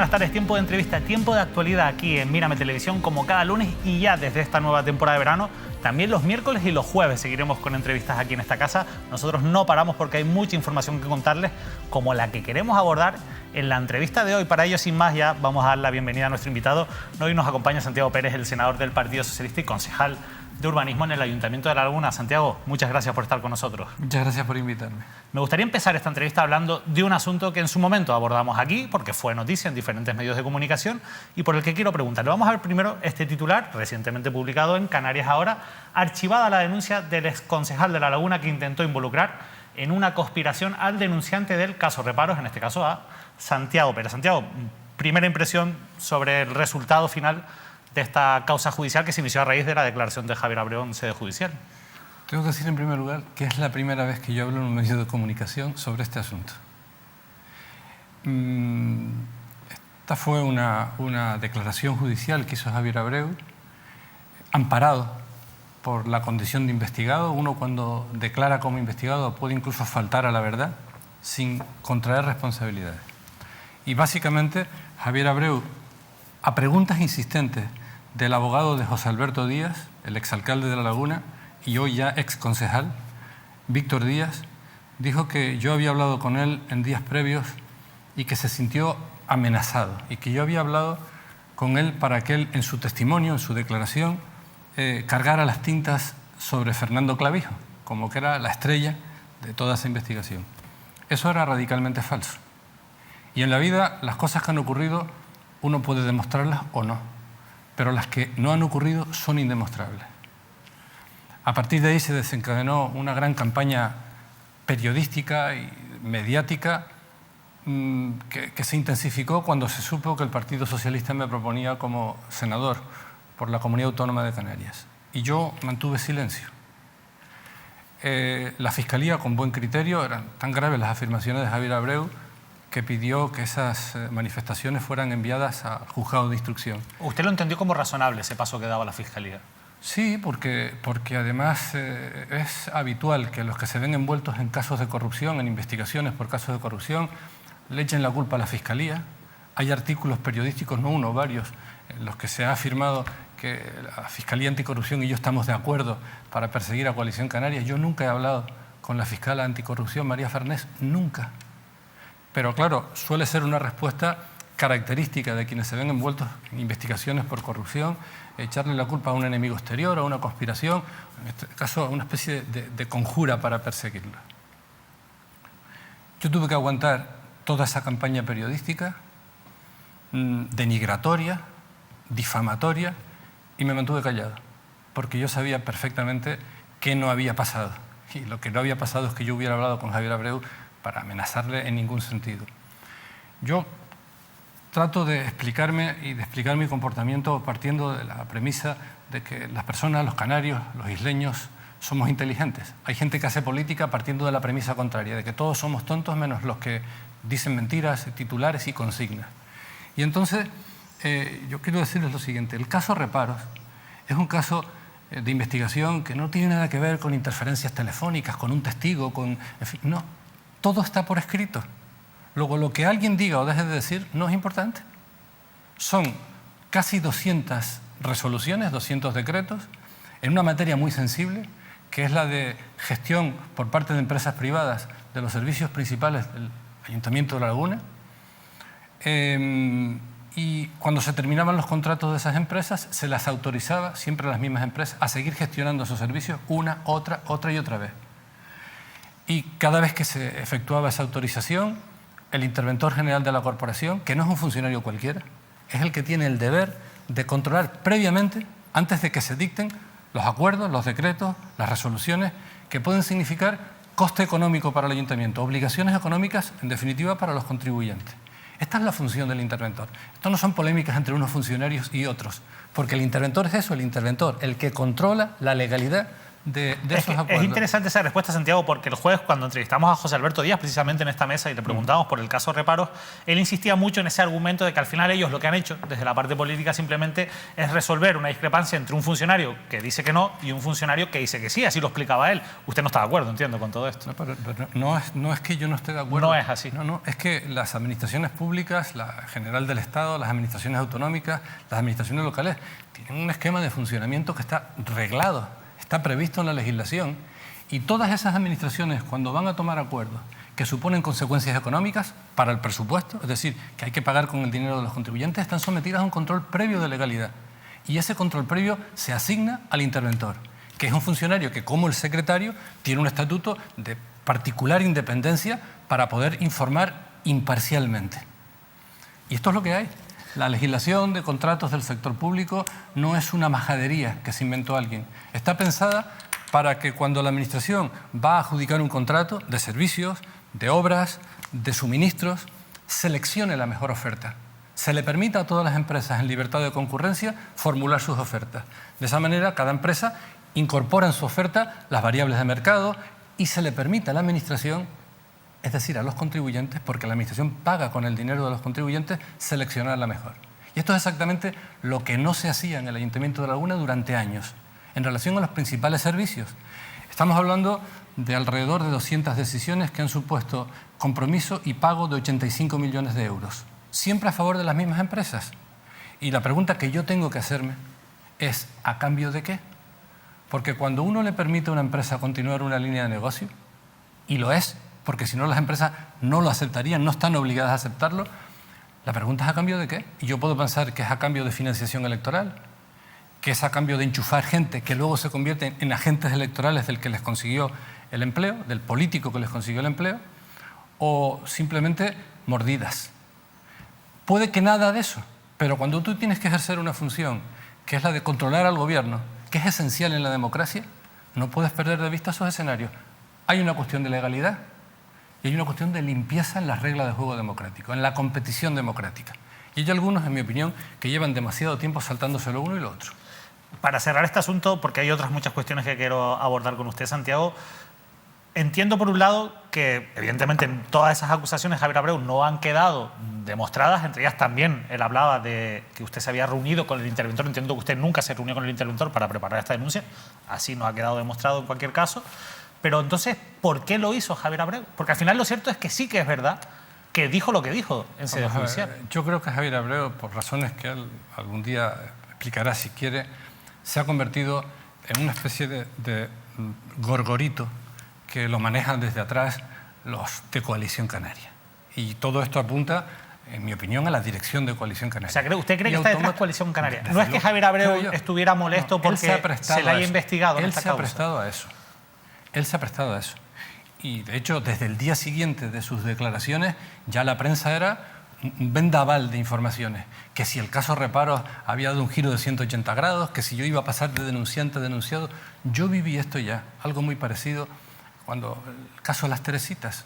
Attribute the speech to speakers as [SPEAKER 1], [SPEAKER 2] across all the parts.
[SPEAKER 1] buenas tardes. Tiempo de entrevista, tiempo de actualidad aquí en Mírame Televisión, como cada lunes y ya desde esta nueva temporada de verano. También los miércoles y los jueves seguiremos con entrevistas aquí en esta casa. Nosotros no paramos porque hay mucha información que contarles, como la que queremos abordar en la entrevista de hoy. Para ello, sin más, ya vamos a dar la bienvenida a nuestro invitado. Hoy nos acompaña Santiago Pérez, el senador del Partido Socialista y concejal de Urbanismo en el Ayuntamiento de La Laguna. Santiago, muchas gracias por estar con nosotros.
[SPEAKER 2] Muchas gracias por invitarme.
[SPEAKER 1] Me gustaría empezar esta entrevista hablando de un asunto que en su momento abordamos aquí, porque fue noticia en diferentes medios de comunicación, y por el que quiero preguntarle. Vamos a ver primero este titular, recientemente publicado en Canarias Ahora: archivada la denuncia del exconcejal de La Laguna que intentó involucrar en una conspiración al denunciante del caso Reparos, en este caso a Santiago Pérez. Santiago, primera impresión sobre el resultado final de esta causa judicial que se inició a raíz de la declaración de Javier Abreu en sede judicial.
[SPEAKER 2] Tengo que decir en primer lugar que es la primera vez que yo hablo en un medio de comunicación sobre este asunto. Esta fue una declaración judicial que hizo Javier Abreu, amparado por la condición de investigado. Uno, cuando declara como investigado, puede incluso faltar a la verdad sin contraer responsabilidades. Y básicamente Javier Abreu, a preguntas insistentes del abogado de José Alberto Díaz, el exalcalde de La Laguna y hoy ya exconcejal, Víctor Díaz, dijo que yo había hablado con él en días previos y que se sintió amenazado, y que yo había hablado con él para que él, en su testimonio, en su declaración, cargara las tintas sobre Fernando Clavijo, como que era la estrella de toda esa investigación. Eso era radicalmente falso. Y en la vida, las cosas que han ocurrido, uno puede demostrarlas o no, pero las que no han ocurrido son indemostrables. A partir de ahí se desencadenó una gran campaña periodística y mediática que se intensificó cuando se supo que el Partido Socialista me proponía como senador por la Comunidad Autónoma de Canarias. Y yo mantuve silencio. La Fiscalía, con buen criterio, eran tan graves las afirmaciones de Javier Abreu que pidió que esas manifestaciones fueran enviadas al juzgado de instrucción.
[SPEAKER 1] ¿Usted lo entendió como razonable ese paso que daba la Fiscalía?
[SPEAKER 2] Sí, porque además es habitual que los que se ven envueltos en casos de corrupción, en investigaciones por casos de corrupción, le echen la culpa a la Fiscalía. Hay artículos periodísticos, no uno, varios, en los que se ha afirmado que la Fiscalía Anticorrupción y yo estamos de acuerdo para perseguir a Coalición Canaria. Yo nunca he hablado con la fiscal anticorrupción, María Farnés, nunca. Pero claro, suele ser una respuesta característica de quienes se ven envueltos en investigaciones por corrupción, echarle la culpa a un enemigo exterior, a una conspiración, en este caso a una especie de conjura para perseguirlo. Yo tuve que aguantar toda esa campaña periodística, denigratoria, difamatoria, y me mantuve callado, porque yo sabía perfectamente qué no había pasado. Y lo que no había pasado es que yo hubiera hablado con Javier Abreu para amenazarle en ningún sentido. Yo trato de explicarme y de explicar mi comportamiento partiendo de la premisa de que las personas, los canarios, los isleños, somos inteligentes. Hay gente que hace política partiendo de la premisa contraria, de que todos somos tontos menos los que dicen mentiras, titulares y consignas. Y entonces, yo quiero decirles lo siguiente: el caso Reparos es un caso de investigación que no tiene nada que ver con interferencias telefónicas, con un testigo, en fin, no. Todo está por escrito. Luego, lo que alguien diga o deje de decir no es importante. Son casi 200 resoluciones, 200 decretos, en una materia muy sensible, que es la de gestión por parte de empresas privadas de los servicios principales del Ayuntamiento de La Laguna. Y cuando se terminaban los contratos de esas empresas, se las autorizaba, siempre a las mismas empresas, a seguir gestionando esos servicios una, otra y otra vez. Y cada vez que se efectuaba esa autorización, el interventor general de la corporación, que no es un funcionario cualquiera, es el que tiene el deber de controlar previamente, antes de que se dicten los acuerdos, los decretos, las resoluciones, que pueden significar coste económico para el ayuntamiento, obligaciones económicas, en definitiva, para los contribuyentes. Esta es la función del interventor. Esto no son polémicas entre unos funcionarios y otros, porque el interventor es eso, el interventor, el que controla la legalidad de esos acuerdos.
[SPEAKER 1] Es interesante esa respuesta, Santiago, porque el jueves, cuando entrevistamos a José Alberto Díaz, precisamente en esta mesa, y le preguntamos por el caso Reparos, él insistía mucho en ese argumento de que al final ellos lo que han hecho, desde la parte política, simplemente es resolver una discrepancia entre un funcionario que dice que no y un funcionario que dice que sí. Así lo explicaba él. Usted no está de acuerdo, entiendo, con todo esto.
[SPEAKER 2] No, pero no es que yo no esté de acuerdo.
[SPEAKER 1] No es así.
[SPEAKER 2] No, es que las administraciones públicas, la general del Estado, las administraciones autonómicas, las administraciones locales, tienen un esquema de funcionamiento que está reglado, está previsto en la legislación, y todas esas administraciones, cuando van a tomar acuerdos que suponen consecuencias económicas para el presupuesto, es decir, que hay que pagar con el dinero de los contribuyentes, están sometidas a un control previo de legalidad. Y ese control previo se asigna al interventor, que es un funcionario que, como el secretario, tiene un estatuto de particular independencia para poder informar imparcialmente. Y esto es lo que hay. La legislación de contratos del sector público no es una majadería que se inventó alguien. Está pensada para que cuando la Administración va a adjudicar un contrato de servicios, de obras, de suministros, seleccione la mejor oferta. Se le permita a todas las empresas en libertad de concurrencia formular sus ofertas. De esa manera, cada empresa incorpora en su oferta las variables de mercado y se le permite a la Administración, es decir, a los contribuyentes, porque la Administración paga con el dinero de los contribuyentes, seleccionar la mejor. Y esto es exactamente lo que no se hacía en el Ayuntamiento de Laguna durante años, en relación a los principales servicios. Estamos hablando de alrededor de 200 decisiones que han supuesto compromiso y pago de 85 millones de euros, siempre a favor de las mismas empresas. Y la pregunta que yo tengo que hacerme es, ¿a cambio de qué? Porque cuando uno le permite a una empresa continuar una línea de negocio, y lo es, porque si no las empresas no lo aceptarían, no están obligadas a aceptarlo, la pregunta es ¿a cambio de qué? Y yo puedo pensar que es a cambio de financiación electoral, que es a cambio de enchufar gente que luego se convierte en agentes electorales del que les consiguió el empleo, del político que les consiguió el empleo, o simplemente mordidas. Puede que nada de eso, pero cuando tú tienes que ejercer una función que es la de controlar al gobierno, que es esencial en la democracia, no puedes perder de vista esos escenarios. Hay una cuestión de legalidad y hay una cuestión de limpieza en las reglas de juego democrático, en la competición democrática. Y hay algunos, en mi opinión, que llevan demasiado tiempo saltándose lo uno y lo otro.
[SPEAKER 1] Para cerrar este asunto, porque hay otras muchas cuestiones que quiero abordar con usted, Santiago, entiendo por un lado que evidentemente todas esas acusaciones, Javier Abreu, no han quedado demostradas. Entre ellas también él hablaba de que usted se había reunido con el interventor. Entiendo que usted nunca se reunió con el interventor para preparar esta denuncia. Así no ha quedado demostrado en cualquier caso. Pero entonces, ¿por qué lo hizo Javier Abreu? Porque al final lo cierto es que sí que es verdad que dijo lo que dijo en sede judicial.
[SPEAKER 2] Yo creo que Javier Abreu, por razones que él algún día explicará si quiere, se ha convertido en una especie de gorgorito que lo manejan desde atrás los de Coalición Canaria. Y todo esto apunta, en mi opinión, a la dirección de Coalición Canaria.
[SPEAKER 1] O sea, ¿usted cree que está detrás Coalición Canaria? No es que Javier Abreu estuviera molesto porque se le haya investigado en esta causa.
[SPEAKER 2] Él se ha prestado a eso. Él se ha prestado a eso. Y, de hecho, desde el día siguiente de sus declaraciones, ya la prensa era un vendaval de informaciones. Que si el caso Reparos había dado un giro de 180 grados, que si yo iba a pasar de denunciante a denunciado. Yo viví esto ya, algo muy parecido cuando el caso de las Teresitas.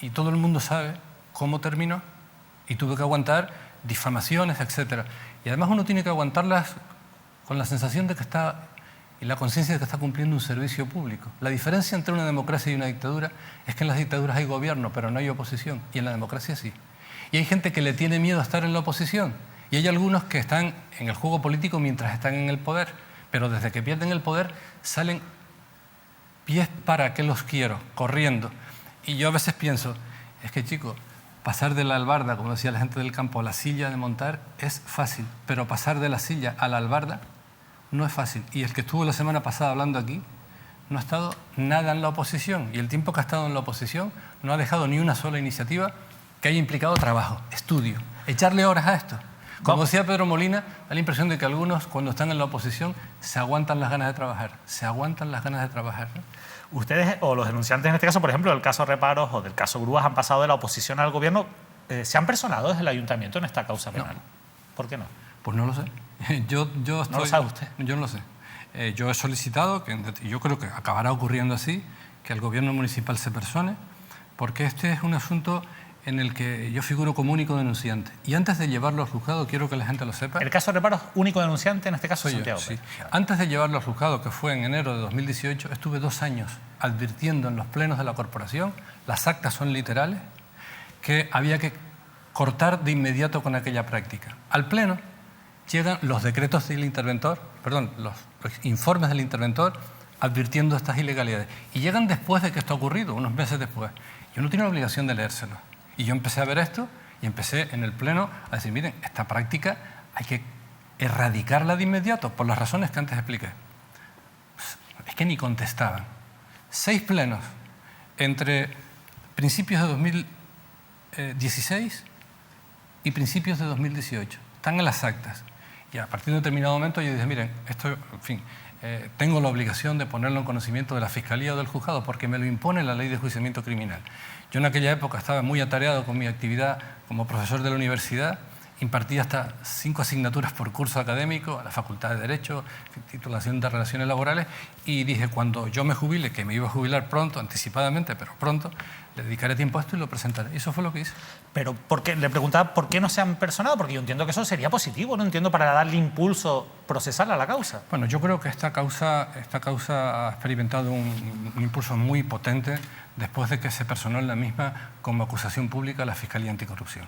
[SPEAKER 2] Y todo el mundo sabe cómo terminó. Y tuve que aguantar difamaciones, etc. Y además uno tiene que aguantarlas con la sensación de que está... y la conciencia de que está cumpliendo un servicio público. La diferencia entre una democracia y una dictadura es que en las dictaduras hay gobierno, pero no hay oposición, y en la democracia sí. Y hay gente que le tiene miedo a estar en la oposición, y hay algunos que están en el juego político mientras están en el poder, pero desde que pierden el poder salen pies para que los quiero, corriendo. Y yo a veces pienso, es que chico, pasar de la albarda, como decía la gente del campo, a la silla de montar es fácil, pero pasar de la silla a la albarda no es fácil. Y el que estuvo la semana pasada hablando aquí no ha estado nada en la oposición. Y el tiempo que ha estado en la oposición no ha dejado ni una sola iniciativa que haya implicado trabajo, estudio, echarle horas a esto. Como decía Pedro Molina, da la impresión de que algunos, cuando están en la oposición, se aguantan las ganas de trabajar. Se aguantan las ganas de trabajar, ¿no?
[SPEAKER 1] Ustedes, o los denunciantes en este caso, por ejemplo, del caso Reparos o del caso Grúas, han pasado de la oposición al gobierno. ¿Se han personado desde el ayuntamiento en esta causa penal? No. ¿Por qué no?
[SPEAKER 2] Pues no lo sé.
[SPEAKER 1] ¿No lo sabe usted?
[SPEAKER 2] Yo no lo sé. Yo he solicitado, y yo creo que acabará ocurriendo así, que el gobierno municipal se persone, porque este es un asunto en el que yo figuro como único denunciante. Y antes de llevarlo al juzgado, quiero que la gente lo sepa.
[SPEAKER 1] El caso de reparos, único denunciante, en este caso
[SPEAKER 2] Soy
[SPEAKER 1] Santiago.
[SPEAKER 2] yo, sí. Antes de llevarlo al juzgado, que fue en enero de 2018, estuve 2 años advirtiendo en los plenos de la corporación, las actas son literales, que había que cortar de inmediato con aquella práctica. Al pleno llegan los decretos del interventor, perdón, los informes del interventor advirtiendo estas ilegalidades. Y llegan después de que esto ha ocurrido, unos meses después. Yo no tengo la obligación de leérselo. Y yo empecé a ver esto y empecé en el pleno a decir, miren, esta práctica hay que erradicarla de inmediato por las razones que antes expliqué. Es que ni contestaban. 6 plenos entre principios de 2016 y principios de 2018. Están en las actas. Y a partir de un determinado momento yo dije, miren, esto, en fin, tengo la obligación de ponerlo en conocimiento de la Fiscalía o del juzgado porque me lo impone la Ley de Enjuiciamiento Criminal. Yo en aquella época estaba muy atareado con mi actividad como profesor de la universidad, impartía hasta 5 asignaturas por curso académico a la Facultad de Derecho, titulación de Relaciones Laborales, y dije, cuando yo me jubile, que me iba a jubilar pronto, anticipadamente, pero pronto, le dedicaré tiempo a esto y lo presentaré. Y eso fue lo que hice.
[SPEAKER 1] Pero le preguntaba por qué no se han personado, porque yo entiendo que eso sería positivo, no entiendo, para darle impulso procesal a la causa.
[SPEAKER 2] Bueno, yo creo que esta causa ha experimentado un impulso muy potente después de que se personó en la misma como acusación pública a la Fiscalía Anticorrupción.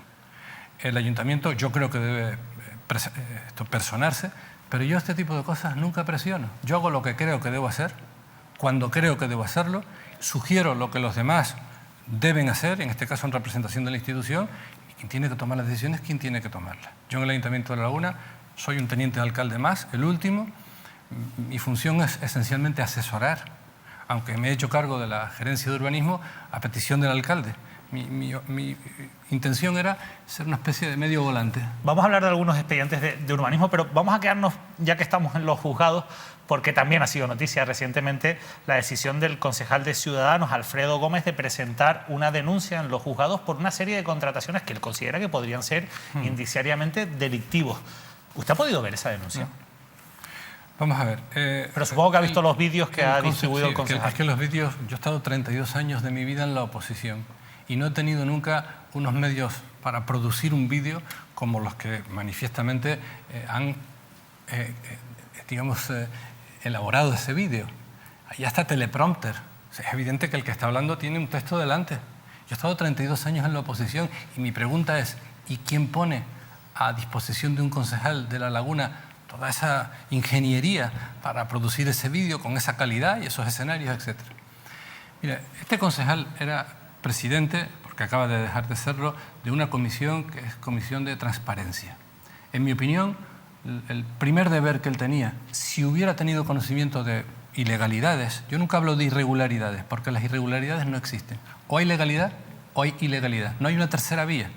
[SPEAKER 2] El ayuntamiento yo creo que debe personarse, pero yo este tipo de cosas nunca presiono. Yo hago lo que creo que debo hacer, cuando creo que debo hacerlo, sugiero lo que los demás deben hacer, en este caso en representación de la institución, y quien tiene que tomar las decisiones, quien tiene que tomarlas. Yo en el Ayuntamiento de La Laguna soy un teniente de alcalde más, el último. Mi función es esencialmente asesorar, aunque me he hecho cargo de la gerencia de urbanismo a petición del alcalde. Mi intención era ser una especie de medio volante.
[SPEAKER 1] Vamos a hablar de algunos expedientes de urbanismo, pero vamos a quedarnos, ya que estamos en los juzgados, porque también ha sido noticia recientemente la decisión del concejal de Ciudadanos, Alfredo Gómez, de presentar una denuncia en los juzgados por una serie de contrataciones que él considera que podrían ser indiciariamente delictivos. ¿Usted ha podido ver esa denuncia?
[SPEAKER 2] No. Vamos a ver.
[SPEAKER 1] Pero supongo que ha visto los vídeos que ha distribuido el concejal.
[SPEAKER 2] Es que los vídeos, yo he estado 32 años de mi vida en la oposición y no he tenido nunca unos medios para producir un vídeo como los que manifiestamente han, elaborado ese vídeo. Ahí está teleprompter. O sea, es evidente que el que está hablando tiene un texto delante. Yo he estado 32 años en la oposición y mi pregunta es, ¿y quién pone a disposición de un concejal de La Laguna toda esa ingeniería para producir ese vídeo con esa calidad y esos escenarios, etcétera? Mira, este concejal era presidente, porque acaba de dejar de serlo, de una comisión que es Comisión de Transparencia. En mi opinión, el primer deber que él tenía, si hubiera tenido conocimiento de ilegalidades, yo nunca hablo de irregularidades, porque las irregularidades no existen. O hay legalidad o hay ilegalidad. No hay una tercera vía.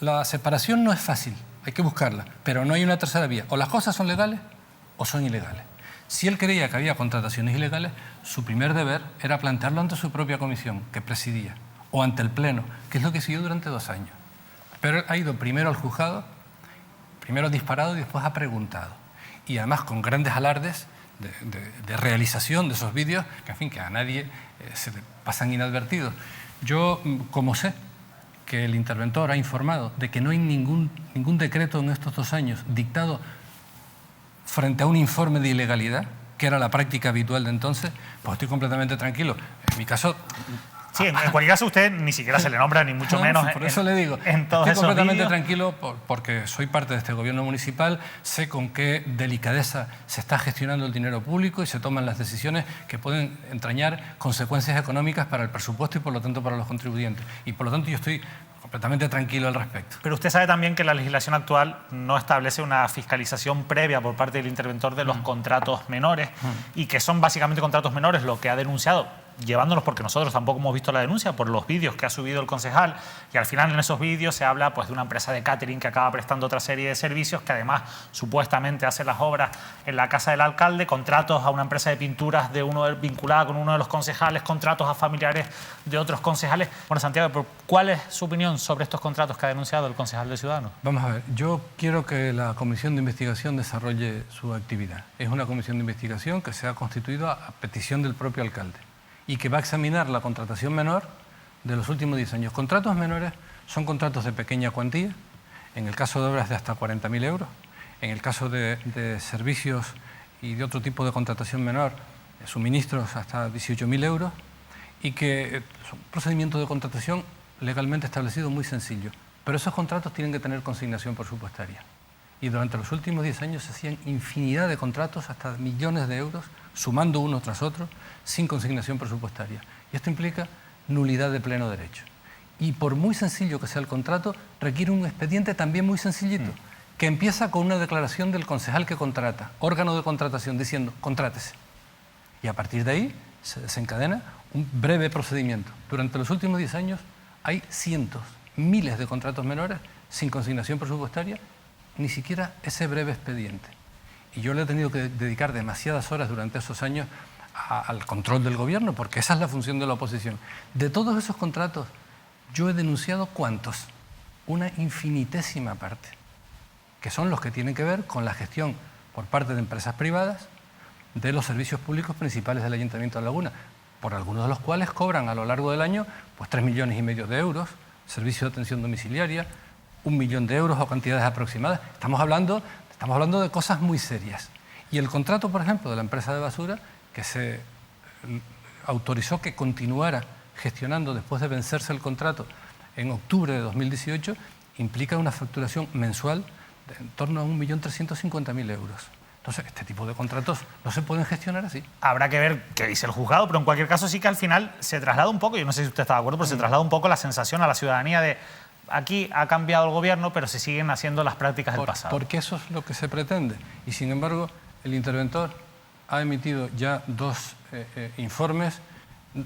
[SPEAKER 2] La separación no es fácil, hay que buscarla, pero no hay una tercera vía. O las cosas son legales o son ilegales. Si él creía que había contrataciones ilegales, su primer deber era plantearlo ante su propia comisión, que presidía, o ante el Pleno, que es lo que siguió durante 2 años. Pero él ha ido primero al juzgado, primero ha disparado y después ha preguntado. Y además con grandes alardes de realización de esos vídeos, que en fin, que a nadie se le pasan inadvertidos. Yo, como sé que el interventor ha informado de que no hay ningún decreto en estos 2 años dictado frente a un informe de ilegalidad, que era la práctica habitual de entonces, pues estoy completamente tranquilo. En mi caso...
[SPEAKER 1] Sí, en cualquier caso usted ni siquiera se le nombra, ni mucho menos.
[SPEAKER 2] Por eso le digo, estoy completamente tranquilo porque soy parte de este gobierno municipal, sé con qué delicadeza se está gestionando el dinero público y se toman las decisiones que pueden entrañar consecuencias económicas para el presupuesto y por lo tanto para los contribuyentes. Y por lo tanto yo estoy completamente tranquilo al respecto.
[SPEAKER 1] Pero usted sabe también que la legislación actual no establece una fiscalización previa por parte del interventor de los contratos menores y que son básicamente contratos menores lo que ha denunciado, llevándonos, porque nosotros tampoco hemos visto la denuncia, por los vídeos que ha subido el concejal, y al final en esos vídeos se habla pues de una empresa de catering que acaba prestando otra serie de servicios, que además supuestamente hace las obras en la casa del alcalde, contratos a una empresa de pinturas vinculada con uno de los concejales, contratos a familiares de otros concejales. Bueno, Santiago, ¿cuál es su opinión sobre estos contratos que ha denunciado el concejal de Ciudadanos?
[SPEAKER 2] Vamos a ver, yo quiero que la comisión de investigación desarrolle su actividad. Es una comisión de investigación que se ha constituido a petición del propio alcalde y que va a examinar la contratación menor de los últimos 10 años. Contratos menores son contratos de pequeña cuantía, en el caso de obras de hasta 40.000 euros, en el caso de servicios y de otro tipo de contratación menor, suministros hasta 18.000 euros, y que son procedimientos de contratación legalmente establecidos muy sencillos. Pero esos contratos tienen que tener consignación presupuestaria. Y durante los últimos 10 años se hacían infinidad de contratos, hasta millones de euros, sumando uno tras otro, sin consignación presupuestaria. Y esto implica nulidad de pleno derecho. Y por muy sencillo que sea el contrato, requiere un expediente también muy sencillito, que empieza con una declaración del concejal que contrata, órgano de contratación, diciendo, contrátese. Y a partir de ahí se desencadena un breve procedimiento. Durante los últimos 10 años hay cientos, miles de contratos menores sin consignación presupuestaria, ni siquiera ese breve expediente. Y yo le he tenido que dedicar demasiadas horas durante esos años al control del gobierno, porque esa es la función de la oposición. De todos esos contratos, yo he denunciado ¿cuántos? Una infinitésima parte, que son los que tienen que ver con la gestión por parte de empresas privadas de los servicios públicos principales del Ayuntamiento de Laguna, por algunos de los cuales cobran a lo largo del año pues 3,5 millones de euros, servicio de atención domiciliaria, 1 millón de euros o cantidades aproximadas. Estamos hablando de cosas muy serias. Y el contrato, por ejemplo, de la empresa de basura, que se autorizó que continuara gestionando después de vencerse el contrato en octubre de 2018, implica una facturación mensual de en torno a 1.350.000 euros. Entonces, este tipo de contratos no se pueden gestionar así.
[SPEAKER 1] Habrá que ver qué dice el juzgado, pero en cualquier caso sí que al final se traslada un poco, yo no sé si usted está de acuerdo, pero se traslada un poco la sensación a la ciudadanía de aquí ha cambiado el gobierno, pero se siguen haciendo las prácticas del pasado.
[SPEAKER 2] Porque eso es lo que se pretende. Y sin embargo, el interventor ha emitido ya 2 informes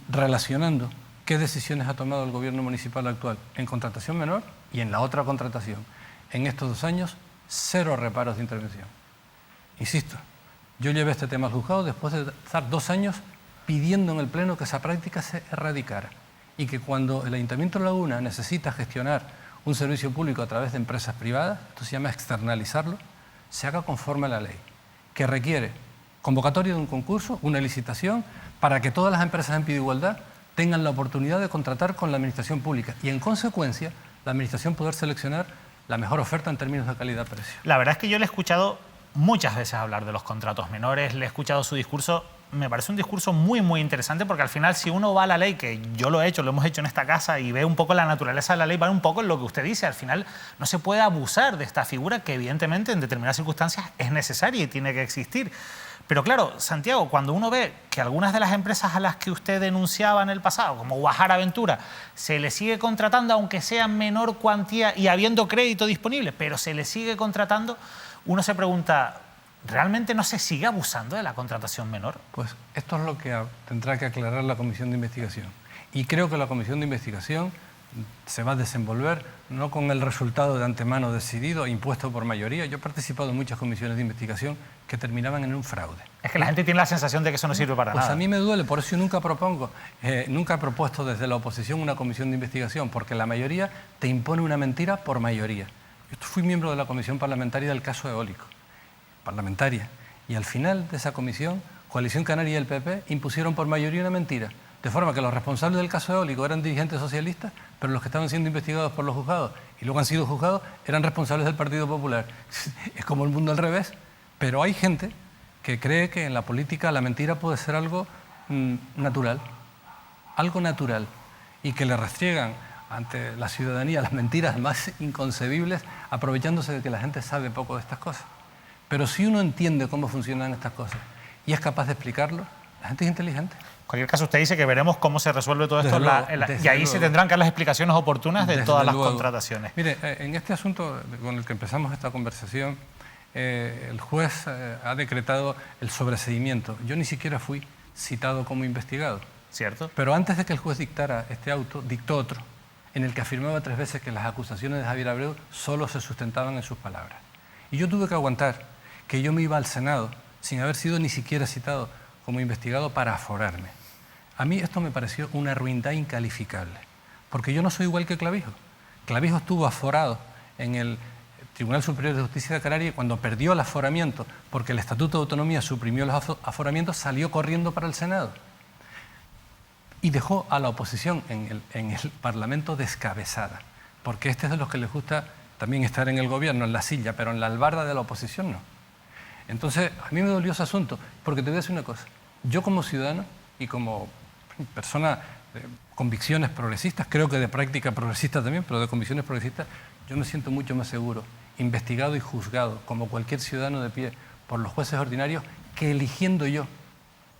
[SPEAKER 2] relacionando qué decisiones ha tomado el gobierno municipal actual en contratación menor y en la otra contratación. En estos 2 años, 0 reparos de intervención. Insisto, yo llevé este tema al juzgado después de estar 2 años pidiendo en el Pleno que esa práctica se erradicara y que cuando el Ayuntamiento de Laguna necesita gestionar un servicio público a través de empresas privadas, esto se llama externalizarlo, se haga conforme a la ley, que requiere convocatoria de un concurso, una licitación, para que todas las empresas en pie de igualdad tengan la oportunidad de contratar con la administración pública y, en consecuencia, la administración poder seleccionar la mejor oferta en términos de calidad-precio.
[SPEAKER 1] La verdad es que yo le he escuchado muchas veces hablar de los contratos menores, le he escuchado su discurso, me parece un discurso muy, muy interesante porque al final si uno va a la ley, que yo lo he hecho, lo hemos hecho en esta casa y ve un poco la naturaleza de la ley, va un poco en lo que usted dice, al final no se puede abusar de esta figura que evidentemente en determinadas circunstancias es necesaria y tiene que existir. Pero claro, Santiago, cuando uno ve que algunas de las empresas a las que usted denunciaba en el pasado, como Guajara Aventura, se le sigue contratando aunque sea en menor cuantía y habiendo crédito disponible, pero se le sigue contratando, uno se pregunta, ¿realmente no se sigue abusando de la contratación menor?
[SPEAKER 2] Pues esto es lo que tendrá que aclarar la Comisión de Investigación. Y creo que la Comisión de Investigación se va a desenvolver no con el resultado de antemano decidido, impuesto por mayoría. Yo he participado en muchas comisiones de investigación que terminaban en un fraude.
[SPEAKER 1] Es que la gente tiene la sensación de que eso no sirve para nada.
[SPEAKER 2] Pues a mí me duele, por eso yo nunca propongo, nunca he propuesto desde la oposición una comisión de investigación, porque la mayoría te impone una mentira por mayoría. Yo fui miembro de la comisión parlamentaria del caso eólico, parlamentaria, y al final de esa comisión, Coalición Canaria y el PP impusieron por mayoría una mentira, de forma que los responsables del caso eólico eran dirigentes socialistas, pero los que estaban siendo investigados por los juzgados y luego han sido juzgados eran responsables del Partido Popular. Es como el mundo al revés, pero hay gente que cree que en la política la mentira puede ser algo natural, y que le restriegan ante la ciudadanía las mentiras más inconcebibles, aprovechándose de que la gente sabe poco de estas cosas. Pero si uno entiende cómo funcionan estas cosas y es capaz de explicarlo, la gente es inteligente.
[SPEAKER 1] En cualquier caso, usted dice que veremos cómo se resuelve todo esto y ahí se
[SPEAKER 2] luego.
[SPEAKER 1] Se tendrán que dar las explicaciones oportunas de todas las
[SPEAKER 2] luego.
[SPEAKER 1] contrataciones.
[SPEAKER 2] Mire, en este asunto con el que empezamos esta conversación, el juez ha decretado el sobreseimiento. Yo ni siquiera fui citado como investigado.
[SPEAKER 1] ¿Cierto?
[SPEAKER 2] Pero antes de que el juez dictara este auto, dictó otro, en el que afirmaba 3 veces que las acusaciones de Javier Abreu solo se sustentaban en sus palabras. Y yo tuve que aguantar que yo me iba al Senado sin haber sido ni siquiera citado como investigado para aforarme. A mí esto me pareció una ruindad incalificable, porque yo no soy igual que Clavijo. Clavijo estuvo aforado en el Tribunal Superior de Justicia de Canarias y cuando perdió el aforamiento, porque el Estatuto de Autonomía suprimió los aforamientos, salió corriendo para el Senado. y dejó a la oposición en el Parlamento descabezada, porque este es de los que les gusta también estar en el gobierno, en la silla, pero en la albarda de la oposición no. Entonces, a mí me dolió ese asunto, porque te voy a decir una cosa. Yo como ciudadano y como persona de convicciones progresistas, creo que de práctica progresista también, pero de convicciones progresistas, yo me siento mucho más seguro, investigado y juzgado, como cualquier ciudadano de pie, por los jueces ordinarios, que eligiendo yo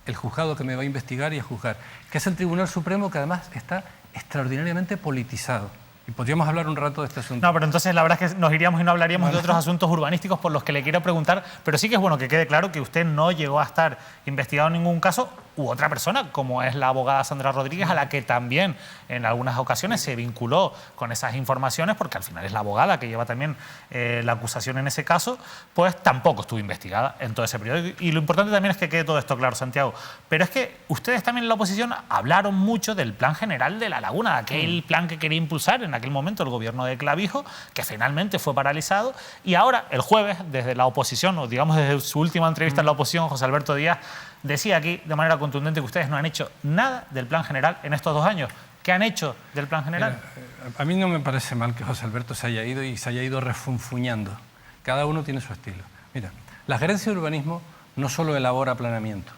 [SPEAKER 2] el juzgado que me va a investigar y a juzgar, que es el Tribunal Supremo, que además está extraordinariamente politizado. Y podríamos hablar un rato de este asunto.
[SPEAKER 1] No, pero entonces la verdad es que nos iríamos y no hablaríamos de otros asuntos urbanísticos por los que le quiero preguntar, pero sí que es bueno que quede claro que usted no llegó a estar investigado en ningún caso, u otra persona, como es la abogada Sandra Rodríguez, a la que también en algunas ocasiones se vinculó con esas informaciones, porque al final es la abogada que lleva también la acusación en ese caso, pues tampoco estuvo investigada en todo ese periodo. Y lo importante también es que quede todo esto claro, Santiago. Pero es que ustedes también en la oposición hablaron mucho del plan general de La Laguna, aquel plan que quería impulsar en aquel momento el gobierno de Clavijo, que finalmente fue paralizado, y ahora, el jueves, desde la oposición, o digamos desde su última entrevista en la oposición, José Alberto Díaz decía aquí de manera contundente que ustedes no han hecho nada del plan general en estos 2 años. ¿Qué han hecho del plan general?
[SPEAKER 2] Mira, a mí no me parece mal que José Alberto se haya ido y se haya ido refunfuñando. Cada uno tiene su estilo. Mira, la gerencia de urbanismo no solo elabora planeamiento,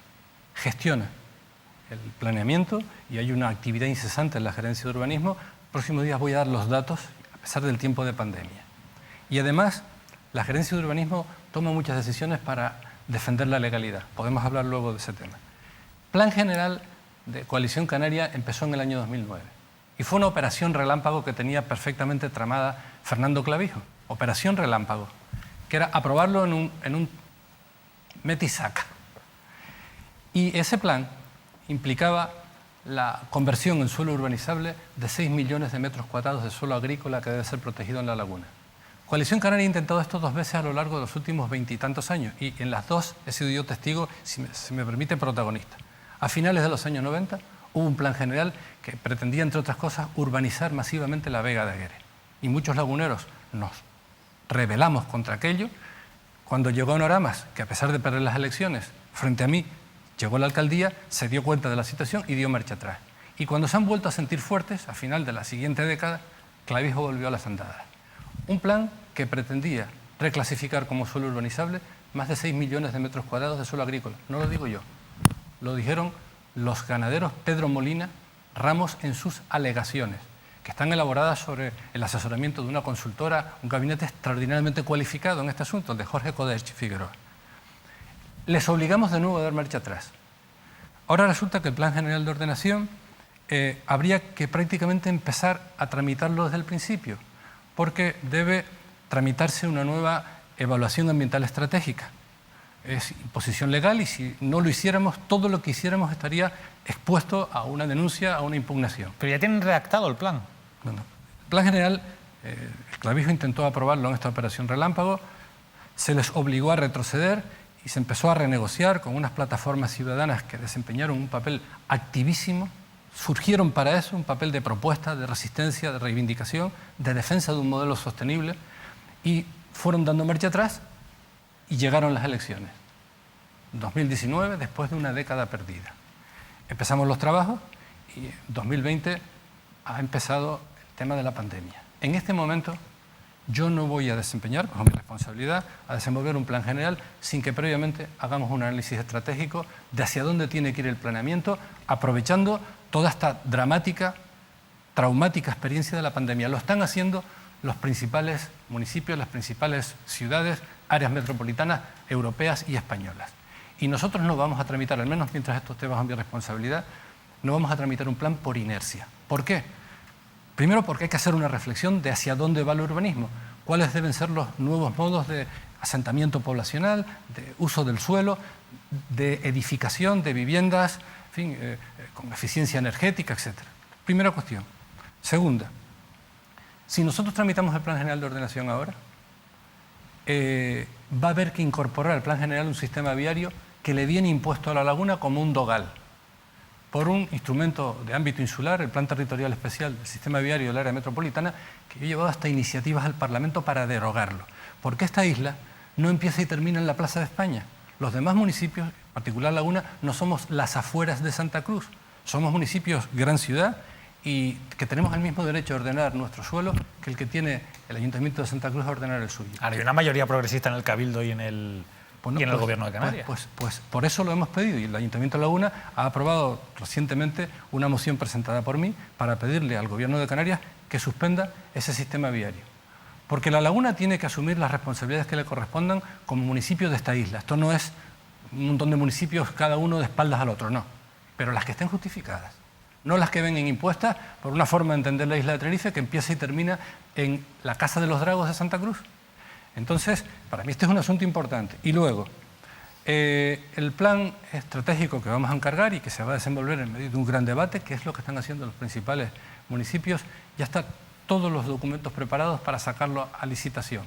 [SPEAKER 2] gestiona el planeamiento y hay una actividad incesante en la gerencia de urbanismo. Próximos días voy a dar los datos a pesar del tiempo de pandemia. Y además, la gerencia de urbanismo toma muchas decisiones para defender la legalidad. Podemos hablar luego de ese tema. Plan General de Coalición Canaria empezó en el año 2009 y fue una operación relámpago que tenía perfectamente tramada Fernando Clavijo. Operación relámpago, que era aprobarlo en un metisaca. Y ese plan implicaba la conversión en suelo urbanizable de 6 millones de metros cuadrados de suelo agrícola que debe ser protegido en La Laguna. Coalición Canaria ha intentado esto 2 veces a lo largo de los últimos 20 y tantos años y en las 2 he sido yo testigo, si me permite, protagonista. A finales de los años 90 hubo un plan general que pretendía, entre otras cosas, urbanizar masivamente la Vega de Aguirre. Y muchos laguneros nos rebelamos contra aquello. Cuando llegó Noramas, que a pesar de perder las elecciones, frente a mí, llegó la alcaldía, se dio cuenta de la situación y dio marcha atrás. Y cuando se han vuelto a sentir fuertes, a final de la siguiente década, Clavijo volvió a las andadas. Un plan que pretendía reclasificar como suelo urbanizable más de 6 millones de metros cuadrados de suelo agrícola. No lo digo yo, lo dijeron los ganaderos Pedro Molina Ramos en sus alegaciones, que están elaboradas sobre el asesoramiento de una consultora, un gabinete extraordinariamente cualificado en este asunto, el de Jorge Coderch Figueroa. Les obligamos de nuevo a dar marcha atrás. Ahora resulta que el Plan General de Ordenación habría que prácticamente empezar a tramitarlo desde el principio, porque debe tramitarse una nueva evaluación ambiental estratégica. Es imposición legal y si no lo hiciéramos, todo lo que hiciéramos estaría expuesto a una denuncia, a una impugnación.
[SPEAKER 1] Pero ya tienen redactado el plan.
[SPEAKER 2] Bueno, el Plan General, Clavijo intentó aprobarlo en esta operación relámpago, se les obligó a retroceder y se empezó a renegociar con unas plataformas ciudadanas que desempeñaron un papel activísimo. Surgieron para eso un papel de propuesta, de resistencia, de reivindicación, de defensa de un modelo sostenible y fueron dando marcha atrás y llegaron las elecciones. 2019, después de una década perdida. Empezamos los trabajos y en 2020 ha empezado el tema de la pandemia. En este momento yo no voy a desempeñar, bajo mi responsabilidad, a desenvolver un plan general sin que previamente hagamos un análisis estratégico de hacia dónde tiene que ir el planeamiento, aprovechando toda esta dramática, traumática experiencia de la pandemia. Lo están haciendo los principales municipios, las principales ciudades, áreas metropolitanas, europeas y españolas. Y nosotros no vamos a tramitar, al menos mientras esto esté bajo mi responsabilidad, no vamos a tramitar un plan por inercia. ¿Por qué? Primero porque hay que hacer una reflexión de hacia dónde va el urbanismo, cuáles deben ser los nuevos modos de asentamiento poblacional, de uso del suelo, de edificación de viviendas, en fin, con eficiencia energética, etc. Primera cuestión. Segunda, si nosotros tramitamos el Plan General de Ordenación ahora, va a haber que incorporar al Plan General un sistema viario que le viene impuesto a La Laguna como un dogal, por un instrumento de ámbito insular, el Plan Territorial Especial del Sistema Viario del Área Metropolitana, que yo he llevado hasta iniciativas al Parlamento para derogarlo. Porque esta isla no empieza y termina en la Plaza de España. Los demás municipios, en particular Laguna, no somos las afueras de Santa Cruz, Somos municipios gran ciudad y que tenemos el mismo derecho a ordenar nuestro suelo que el que tiene el Ayuntamiento de Santa Cruz a ordenar el suyo.
[SPEAKER 1] Ahora, hay una mayoría progresista en el Cabildo y en el, el Gobierno de Canarias.
[SPEAKER 2] Pues por eso lo hemos pedido, y el Ayuntamiento de Laguna ha aprobado recientemente una moción presentada por mí para pedirle al Gobierno de Canarias que suspenda ese sistema viario. Porque La Laguna tiene que asumir las responsabilidades que le correspondan como municipio de esta isla. Esto no es un montón de municipios, cada uno de espaldas al otro, no. Pero las que estén justificadas. No las que vengan impuestas por una forma de entender la isla de Tenerife que empieza y termina en la Casa de los Dragos de Santa Cruz. Entonces, para mí este es un asunto importante. Y luego, el plan estratégico que vamos a encargar y que se va a desenvolver en medio de un gran debate, que es lo que están haciendo los principales municipios, ya están todos los documentos preparados para sacarlo a licitación.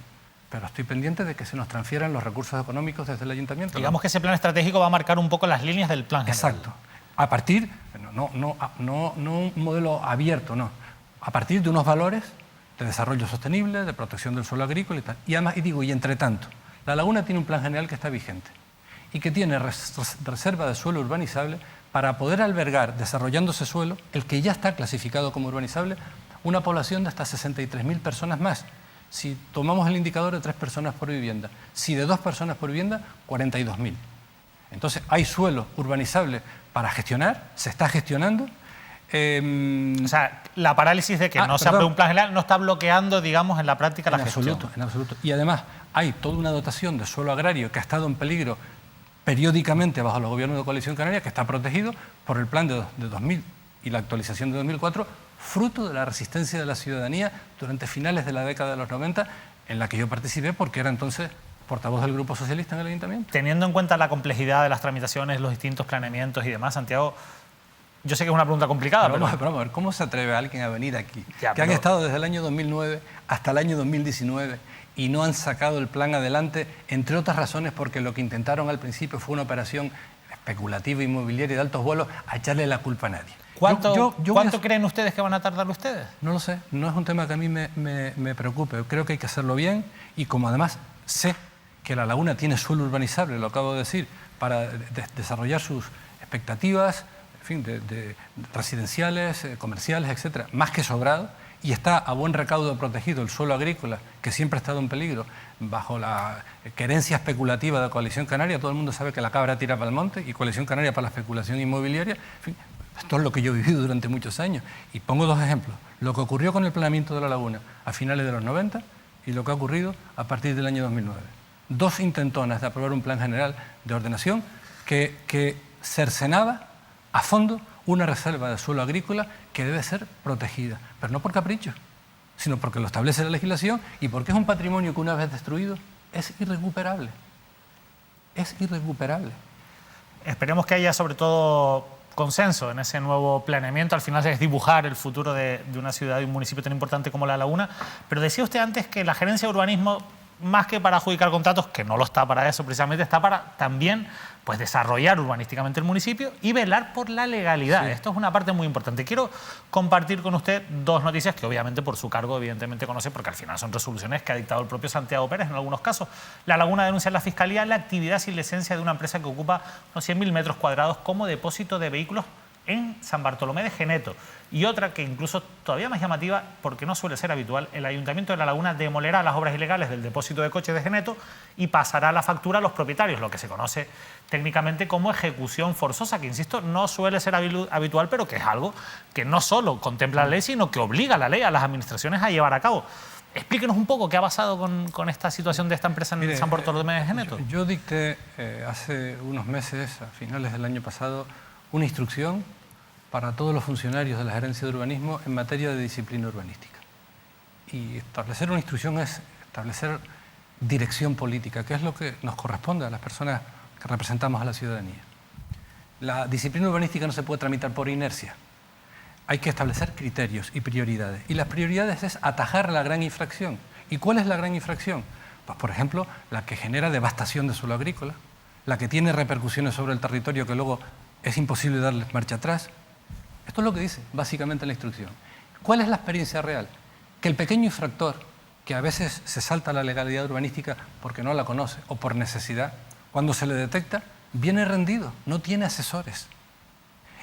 [SPEAKER 2] Pero estoy pendiente de que se nos transfieran los recursos económicos desde el Ayuntamiento.
[SPEAKER 1] Digamos que ese plan estratégico va a marcar un poco las líneas del plan general.
[SPEAKER 2] Exacto. A partir, no un modelo abierto, no. A partir de unos valores de desarrollo sostenible, de protección del suelo agrícola y tal. Y además, y entre tanto, La Laguna tiene un plan general que está vigente y que tiene reserva de suelo urbanizable para poder albergar, desarrollando ese suelo, el que ya está clasificado como urbanizable, una población de hasta 63.000 personas más. Si tomamos el indicador de 3 personas por vivienda, si de 2 personas por vivienda, 42.000. Entonces, hay suelo urbanizable para gestionar, se está gestionando.
[SPEAKER 1] O sea, la parálisis de que no se apruebe un plan general no está bloqueando, digamos, en la práctica la gestión.
[SPEAKER 2] En absoluto. Y además, hay toda una dotación de suelo agrario que ha estado en peligro periódicamente bajo los gobiernos de Coalición Canaria, que está protegido por el plan de 2000 y la actualización de 2004, fruto de la resistencia de la ciudadanía durante finales de la década de los 90, en la que yo participé porque era entonces portavoz del Grupo Socialista en el Ayuntamiento.
[SPEAKER 1] Teniendo en cuenta la complejidad de las tramitaciones, los distintos planeamientos y demás, Santiago, yo sé que es una pregunta complicada,
[SPEAKER 2] pero vamos a ver, ¿cómo se atreve alguien a venir aquí? Han estado desde el año 2009 hasta el año 2019 y no han sacado el plan adelante, entre otras razones porque lo que intentaron al principio fue una operación especulativa, inmobiliaria de altos vuelos, a echarle la culpa a nadie.
[SPEAKER 1] ¿Cuánto creen ustedes que van a tardar ustedes?
[SPEAKER 2] No lo sé, no es un tema que a mí me preocupe. Creo que hay que hacerlo bien y como además sé que La Laguna tiene suelo urbanizable, lo acabo de decir, para desarrollar sus expectativas, en fin, de residenciales, comerciales, etcétera, más que sobrado, y está a buen recaudo protegido el suelo agrícola, que siempre ha estado en peligro, bajo la querencia especulativa de Coalición Canaria. Todo el mundo sabe que la cabra tira para el monte y Coalición Canaria para la especulación inmobiliaria. En fin, esto es lo que yo he vivido durante muchos años. Y pongo 2 ejemplos. Lo que ocurrió con el planeamiento de La Laguna a finales de los 90 y lo que ha ocurrido a partir del año 2009. 2 intentonas de aprobar un plan general de ordenación que cercenaba a fondo una reserva de suelo agrícola que debe ser protegida, pero no por capricho, sino porque lo establece la legislación y porque es un patrimonio que una vez destruido es irrecuperable. Es irrecuperable.
[SPEAKER 1] Esperemos que haya sobre todo consenso en ese nuevo planeamiento. Al final es dibujar el futuro de una ciudad y un municipio tan importante como La Laguna. Pero decía usted antes que la gerencia de urbanismo, más que para adjudicar contratos, que no lo está para eso precisamente, está para también pues, desarrollar urbanísticamente el municipio y velar por la legalidad. Sí. Esto es una parte muy importante. Quiero compartir con usted 2 noticias que obviamente por su cargo evidentemente conoce, porque al final son resoluciones que ha dictado el propio Santiago Pérez en algunos casos. La Laguna denuncia en la Fiscalía la actividad sin licencia de una empresa que ocupa unos 100.000 metros cuadrados como depósito de vehículos en San Bartolomé de Geneto. Y otra que incluso todavía más llamativa, porque no suele ser habitual, el Ayuntamiento de La Laguna demolerá las obras ilegales del depósito de coches de Geneto y pasará la factura a los propietarios, lo que se conoce técnicamente como ejecución forzosa, que insisto, no suele ser habitual, pero que es algo que no solo contempla la ley, sino que obliga la ley a las administraciones a llevar a cabo. Explíquenos un poco qué ha pasado con esta situación de esta empresa en San Bartolomé de Geneto.
[SPEAKER 2] Yo dicté hace unos meses, a finales del año pasado, una instrucción para todos los funcionarios de la Gerencia de Urbanismo en materia de disciplina urbanística. Y establecer una instrucción es establecer dirección política, que es lo que nos corresponde a las personas que representamos a la ciudadanía. La disciplina urbanística no se puede tramitar por inercia. Hay que establecer criterios y prioridades. Y las prioridades es atajar la gran infracción. ¿Y cuál es la gran infracción? Pues, por ejemplo, la que genera devastación de suelo agrícola, la que tiene repercusiones sobre el territorio que luego es imposible darle marcha atrás. Esto es lo que dice básicamente la instrucción. ¿Cuál es la experiencia real? Que el pequeño infractor, que a veces se salta la legalidad urbanística porque no la conoce o por necesidad, cuando se le detecta, viene rendido, no tiene asesores.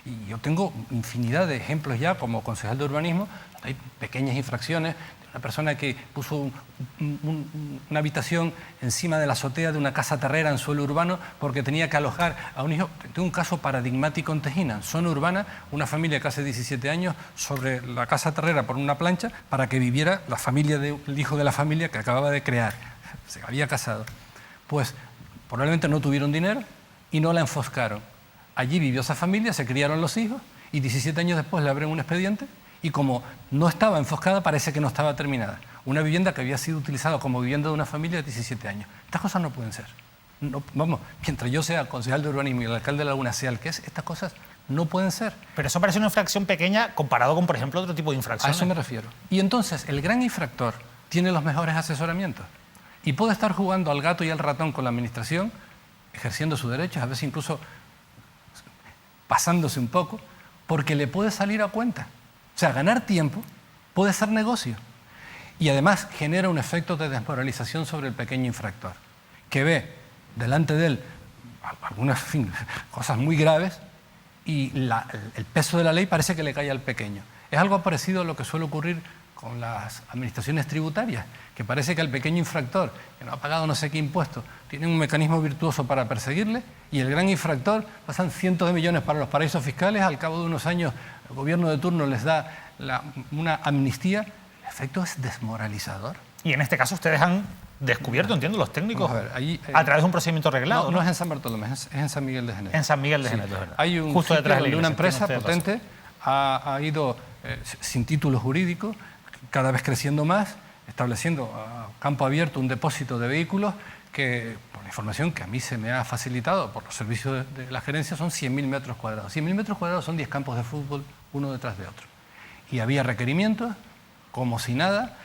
[SPEAKER 2] Y yo tengo infinidad de ejemplos ya como concejal de urbanismo. Hay pequeñas infracciones. Una persona que puso una habitación encima de la azotea de una casa terrera en suelo urbano porque tenía que alojar a un hijo. Tengo un caso paradigmático en Tejina, zona urbana, una familia que hace 17 años sobre la casa terrera por una plancha para que viviera la familia el hijo de la familia que acababa de crear. Se había casado. Pues probablemente no tuvieron dinero y no la enfoscaron. Allí vivió esa familia, se criaron los hijos y 17 años después le abren un expediente y como no estaba enfoscada, parece que no estaba terminada. Una vivienda que había sido utilizada como vivienda de una familia de 17 años. Estas cosas no pueden ser. No, vamos, mientras yo sea concejal de urbanismo y el alcalde de La Laguna sea el que es, estas cosas no pueden ser.
[SPEAKER 1] Pero eso parece una infracción pequeña comparado con, por ejemplo, otro tipo de
[SPEAKER 2] A
[SPEAKER 1] infracciones.
[SPEAKER 2] eso me refiero. Y entonces, el gran infractor tiene los mejores asesoramientos y puede estar jugando al gato y al ratón con la administración, ejerciendo sus derechos, a veces incluso pasándose un poco, porque le puede salir a cuenta. O sea, ganar tiempo puede ser negocio. Y además genera un efecto de desmoralización sobre el pequeño infractor, que ve delante de él algunas cosas muy graves y el peso de la ley parece que le cae al pequeño. Es algo parecido a lo que suele ocurrir con las administraciones tributarias, que parece que al pequeño infractor, que no ha pagado no sé qué impuesto, tiene un mecanismo virtuoso para perseguirle, y el gran infractor pasan cientos de millones para los paraísos fiscales, al cabo de unos años el gobierno de turno les da una amnistía. El efecto es desmoralizador.
[SPEAKER 1] Y en este caso ustedes han descubierto, entiendo, los técnicos,
[SPEAKER 2] Vamos a ver,
[SPEAKER 1] a través de un procedimiento reglado.
[SPEAKER 2] No es en San Bartolomé, es en San Miguel de Geneto.
[SPEAKER 1] En San Miguel de
[SPEAKER 2] Sí.
[SPEAKER 1] Geneto, es verdad.
[SPEAKER 2] Hay un
[SPEAKER 1] justo
[SPEAKER 2] sitio
[SPEAKER 1] detrás de la
[SPEAKER 2] donde una
[SPEAKER 1] iglesia,
[SPEAKER 2] empresa
[SPEAKER 1] tiene usted
[SPEAKER 2] potente ha ido sin título jurídico, cada vez creciendo más, estableciendo a campo abierto un depósito de vehículos que, por la información que a mí se me ha facilitado por los servicios de la gerencia, son 100.000 metros cuadrados. 100.000 metros cuadrados son 10 campos de fútbol, uno detrás de otro. Y había requerimientos, como si nada,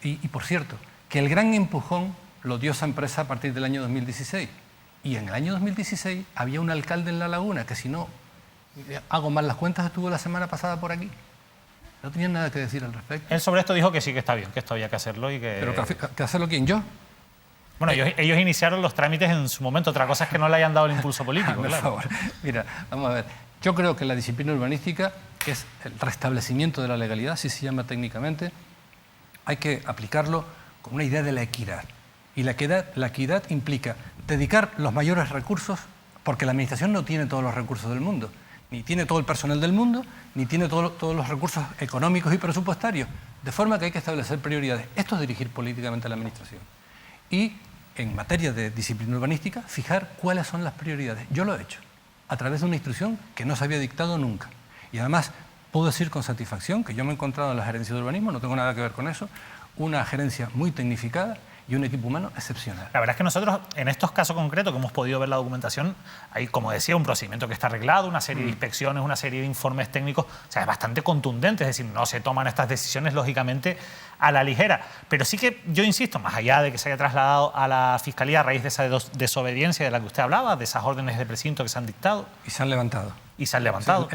[SPEAKER 2] y por cierto, que el gran empujón lo dio esa empresa a partir del año 2016. Y en el año 2016 había un alcalde en La Laguna que, si no hago mal las cuentas, estuvo la semana pasada por aquí. No tenía nada que decir al respecto.
[SPEAKER 1] Él sobre esto dijo que sí, que está bien, que esto había que hacerlo y que...
[SPEAKER 2] ¿Pero que hacerlo quién? ¿Yo?
[SPEAKER 1] Bueno, ellos iniciaron los trámites en su momento. Otra cosa es que no le hayan dado el impulso político,
[SPEAKER 2] Por
[SPEAKER 1] claro.
[SPEAKER 2] favor. Mira, vamos a ver. Yo creo que la disciplina urbanística, que es el restablecimiento de la legalidad, así se llama técnicamente, hay que aplicarlo con una idea de la equidad. Y la equidad implica dedicar los mayores recursos, porque la administración no tiene todos los recursos del mundo, ni tiene todo el personal del mundo, ni tiene todos los recursos económicos y presupuestarios, de forma que hay que establecer prioridades. Esto es dirigir políticamente a la administración. Y en materia de disciplina urbanística, fijar cuáles son las prioridades. Yo lo he hecho, a través de una instrucción que no se había dictado nunca. Y además, puedo decir con satisfacción que yo me he encontrado en la gerencia de urbanismo, no tengo nada que ver con eso, una gerencia muy tecnificada y un equipo humano excepcional.
[SPEAKER 1] La verdad es que nosotros, en estos casos concretos que hemos podido ver la documentación, hay, como decía, un procedimiento que está arreglado, una serie de inspecciones, una serie de informes técnicos, o sea, es bastante contundente, es decir, no se toman estas decisiones, lógicamente, a la ligera. Pero sí que yo insisto, más allá de que se haya trasladado a la Fiscalía a raíz de esa desobediencia de la que usted hablaba, de esas órdenes de precinto que se han dictado.
[SPEAKER 2] Y se han levantado.
[SPEAKER 1] Y se han levantado.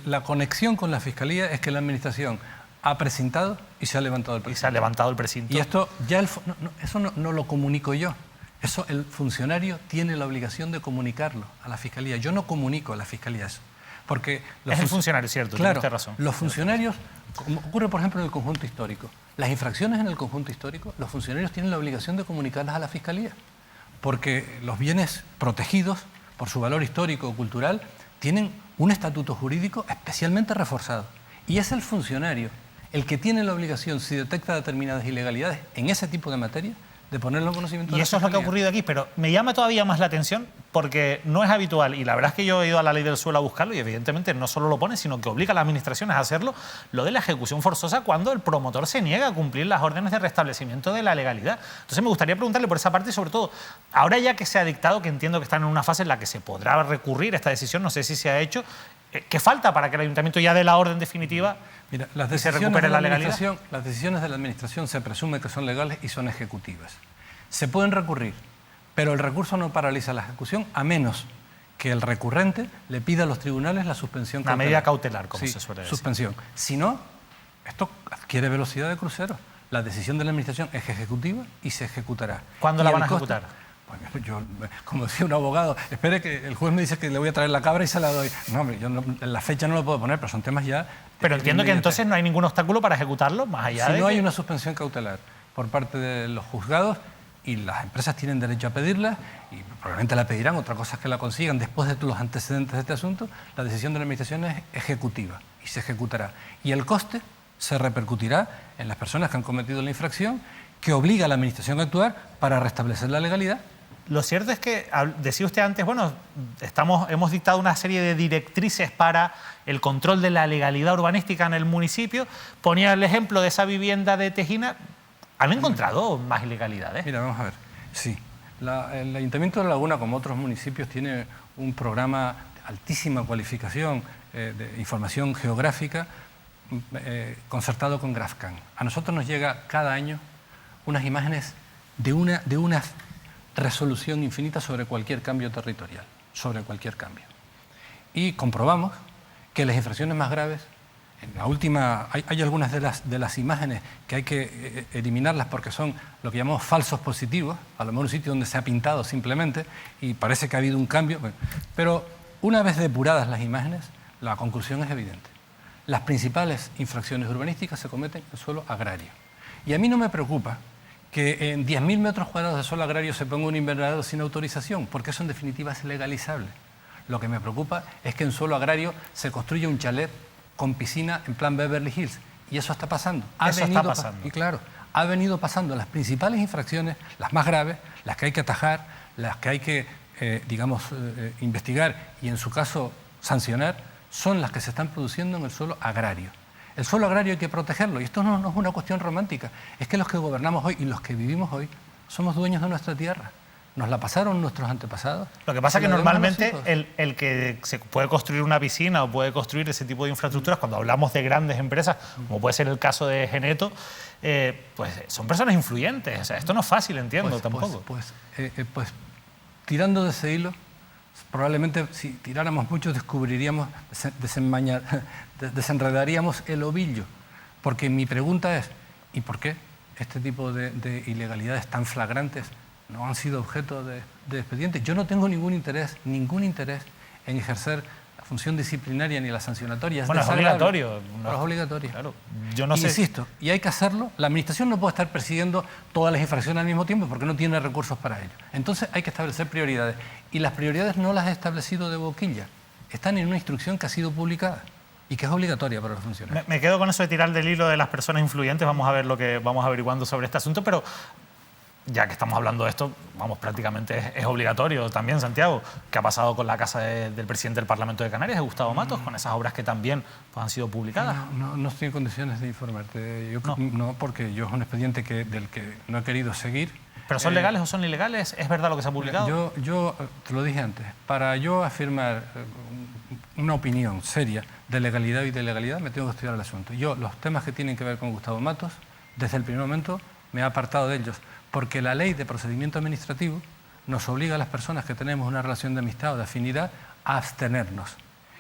[SPEAKER 2] La conexión con la Fiscalía es que la Administración ha precintado y se ha levantado el precinto.
[SPEAKER 1] Y se ha levantado el precinto.
[SPEAKER 2] Y esto ya eso no lo comunico yo. Eso el funcionario tiene la obligación de comunicarlo a la Fiscalía. Yo no comunico a la Fiscalía eso. Porque
[SPEAKER 1] es el funcionario, cierto,
[SPEAKER 2] claro,
[SPEAKER 1] tiene usted razón.
[SPEAKER 2] Los funcionarios, como ocurre por ejemplo en el conjunto histórico, las infracciones en el conjunto histórico, los funcionarios tienen la obligación de comunicarlas a la Fiscalía. Porque los bienes protegidos por su valor histórico o cultural tienen un estatuto jurídico especialmente reforzado. Y es el funcionario el que tiene la obligación, si detecta determinadas ilegalidades en ese tipo de materia, de ponerlo en conocimiento de la
[SPEAKER 1] Fiscalía. Y eso es lo que ha ocurrido aquí, pero me llama todavía más la atención porque no es habitual, y la verdad es que yo he ido a la ley del suelo a buscarlo y evidentemente no solo lo pone, sino que obliga a las administraciones a hacerlo, lo de la ejecución forzosa cuando el promotor se niega a cumplir las órdenes de restablecimiento de la legalidad. Entonces me gustaría preguntarle por esa parte y sobre todo, ahora ya que se ha dictado, que entiendo que están en una fase en la que se podrá recurrir a esta decisión, no sé si se ha hecho, ¿qué falta para que el ayuntamiento ya dé la orden definitiva?
[SPEAKER 2] Mira,
[SPEAKER 1] y se recupere la legalidad?
[SPEAKER 2] Las decisiones de la Administración se presume que son legales y son ejecutivas. Se pueden recurrir, pero el recurso no paraliza la ejecución a menos que el recurrente le pida a los tribunales la suspensión cautelar.
[SPEAKER 1] Una medida cautelar, como
[SPEAKER 2] sí,
[SPEAKER 1] se suele decir.
[SPEAKER 2] Suspensión. Si no, esto adquiere velocidad de crucero. La decisión de la Administración es ejecutiva y se ejecutará.
[SPEAKER 1] ¿Cuándo la van a ejecutar?
[SPEAKER 2] Bueno, yo, como decía un abogado, espere que el juez me dice que le voy a traer la cabra y se la doy. No, hombre, yo la fecha no lo puedo poner, pero son temas ya...
[SPEAKER 1] Pero entiendo que entonces no hay ningún obstáculo para ejecutarlo, más allá de...
[SPEAKER 2] Si no hay una suspensión cautelar por parte de los juzgados, y las empresas tienen derecho a pedirla, y probablemente la pedirán, otra cosa es que la consigan después de los antecedentes de este asunto, la decisión de la Administración es ejecutiva y se ejecutará. Y el coste se repercutirá en las personas que han cometido la infracción, que obliga a la Administración a actuar para restablecer la legalidad.
[SPEAKER 1] Lo cierto es que, decía usted antes, bueno, hemos dictado una serie de directrices para el control de la legalidad urbanística en el municipio. Ponía el ejemplo de esa vivienda de Tejina. ¿Han encontrado más ilegalidades?
[SPEAKER 2] Mira, vamos a ver. Sí. El Ayuntamiento de La Laguna, como otros municipios, tiene un programa de altísima cualificación de información geográfica concertado con Grafcan. A nosotros nos llega cada año unas imágenes de una resolución infinita sobre cualquier cambio territorial, sobre cualquier cambio. Y comprobamos que las infracciones más graves, en la última, hay algunas de las imágenes que hay que eliminarlas porque son lo que llamamos falsos positivos, a lo mejor un sitio donde se ha pintado simplemente y parece que ha habido un cambio, pero una vez depuradas las imágenes, la conclusión es evidente. Las principales infracciones urbanísticas se cometen en suelo agrario. Y a mí no me preocupa que en 10.000 metros cuadrados de suelo agrario se ponga un invernadero sin autorización, porque eso en definitiva es legalizable. Lo que me preocupa es que en suelo agrario se construya un chalet con piscina en plan Beverly Hills, y eso está pasando.
[SPEAKER 1] Está pasando.
[SPEAKER 2] Y claro, ha venido pasando. Las principales infracciones, las más graves, las que hay que atajar, las que hay que, investigar y en su caso sancionar, son las que se están produciendo en el suelo agrario. El suelo agrario hay que protegerlo, y esto no es una cuestión romántica, es que los que gobernamos hoy y los que vivimos hoy somos dueños de nuestra tierra. Nos la pasaron nuestros antepasados.
[SPEAKER 1] Lo que pasa es que normalmente el que se puede construir una piscina o puede construir ese tipo de infraestructuras, cuando hablamos de grandes empresas, como puede ser el caso de Geneto, pues son personas influyentes. O sea, esto no es fácil, entiendo, tampoco.
[SPEAKER 2] Pues tirando de ese hilo, probablemente si tiráramos mucho descubriríamos, desenredaríamos el ovillo. Porque mi pregunta es, ¿y por qué este tipo de ilegalidades tan flagrantes no han sido objeto de expediente? Yo no tengo ningún interés en ejercer la función disciplinaria ni la sancionatoria.
[SPEAKER 1] Bueno, es obligatorio.
[SPEAKER 2] No es obligatorio.
[SPEAKER 1] Claro. Yo no sé.
[SPEAKER 2] Insisto, y hay que hacerlo. La Administración no puede estar persiguiendo todas las infracciones al mismo tiempo porque no tiene recursos para ello. Entonces hay que establecer prioridades. Y las prioridades no las he establecido de boquilla. Están en una instrucción que ha sido publicada y que es obligatoria para los funcionarios.
[SPEAKER 1] Me quedo con eso de tirar del hilo de las personas influyentes. Vamos a ver lo que vamos averiguando sobre este asunto, pero ya que estamos hablando de esto, vamos, prácticamente es obligatorio también, Santiago. ¿Qué ha pasado con la casa del presidente del Parlamento de Canarias, de Gustavo Matos, con esas obras que también pues, han sido publicadas?
[SPEAKER 2] No estoy en condiciones de informarte. No, porque yo es un expediente del que no he querido seguir.
[SPEAKER 1] ¿Pero son legales o son ilegales? ¿Es verdad lo que se ha publicado?
[SPEAKER 2] Yo te lo dije antes. Para yo afirmar una opinión seria de legalidad y de ilegalidad, me tengo que estudiar el asunto. Yo, los temas que tienen que ver con Gustavo Matos, desde el primer momento me he apartado de ellos, porque la ley de procedimiento administrativo nos obliga a las personas que tenemos una relación de amistad o de afinidad a abstenernos.